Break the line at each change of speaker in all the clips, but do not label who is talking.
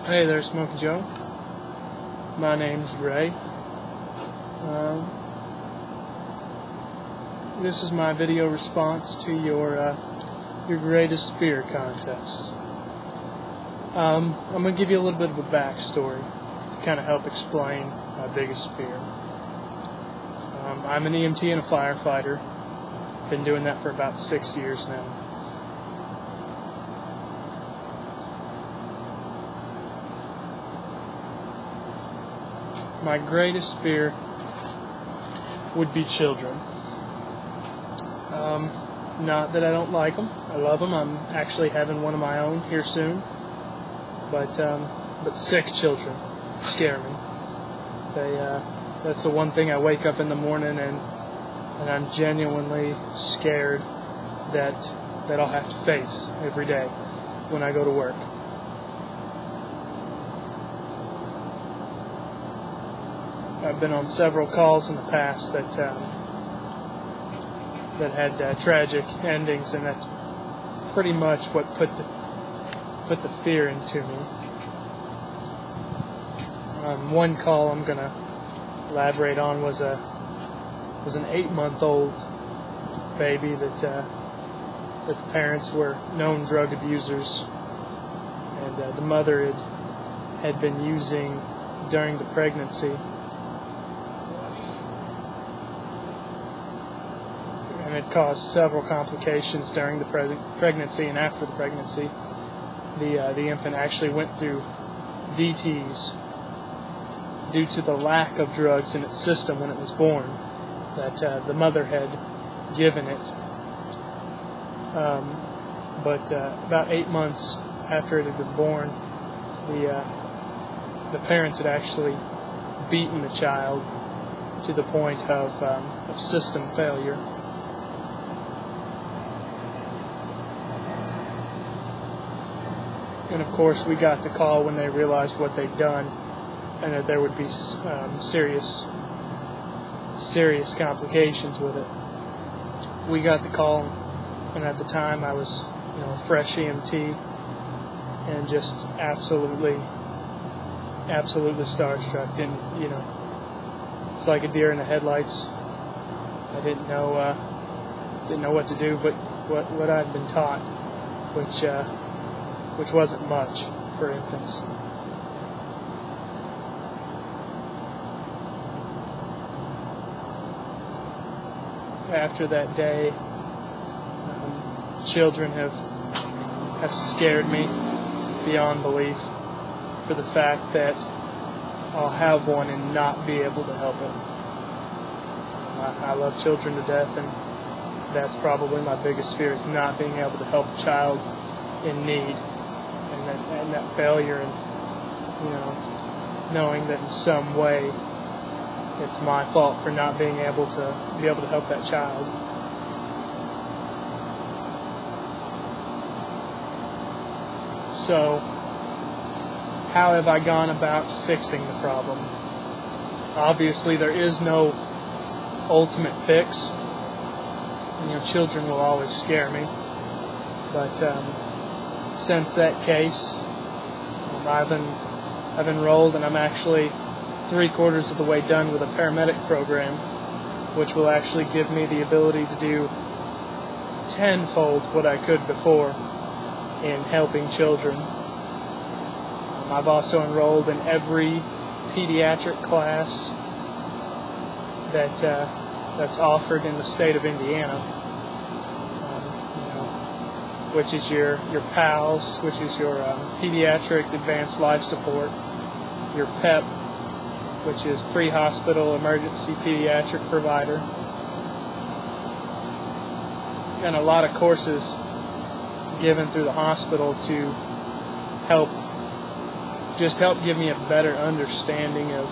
Hey there, Smokey Joe. My name's Ray. This is my video response to your greatest fear contest. I'm going to give you a little bit of a backstory to kind of help explain my biggest fear. I'm an EMT and a firefighter. Been doing that for about 6 years now. My greatest fear would be children. Not that I don't like them. I love them. I'm actually having one of my own here soon. But sick children scare me. That's the one thing I wake up in the morning and I'm genuinely scared that I'll have to face every day when I go to work. I've been on several calls in the past that had tragic endings, and that's pretty much what put the fear into me. One call I'm gonna elaborate on was an 8-month-old baby that the parents were known drug abusers, and the mother had been using during the pregnancy. And it caused several complications during the pregnancy and after the pregnancy. The infant actually went through DTs due to the lack of drugs in its system when it was born that the mother had given it. But about 8 months after it had been born, the parents had actually beaten the child to the point of system failure. And of course, we got the call when they realized what they'd done, and that there would be serious complications with it. We got the call, and at the time I was, a fresh EMT, and just absolutely starstruck. It's like a deer in the headlights. I didn't know what to do, but what I'd been taught, which wasn't much for infants. After that day, children have scared me beyond belief for the fact that I'll have one and not be able to help it. I love children to death, and that's probably my biggest fear, is not being able to help a child in need. And that failure, and knowing that in some way it's my fault for not being able to help that child. So, how have I gone about fixing the problem? Obviously, there is no ultimate fix. Children will always scare me, but since that case, I've enrolled, and I'm actually 3/4 of the way done with a paramedic program, which will actually give me the ability to do tenfold what I could before in helping children. I've also enrolled in every pediatric class that's offered in the state of Indiana. Which is your PALS, which is your Pediatric Advanced Life Support, your PEP, which is Pre-Hospital Emergency Pediatric Provider, and a lot of courses given through the hospital to help give me a better understanding of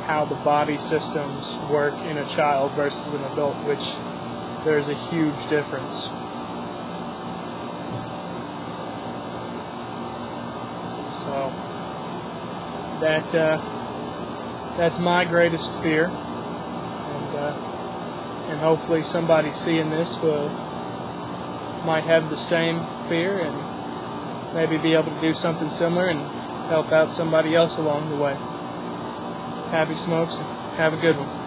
how the body systems work in a child versus an adult, which there's a huge difference. So that's my greatest fear, and hopefully somebody seeing this might have the same fear and maybe be able to do something similar and help out somebody else along the way. Happy smokes and have a good one.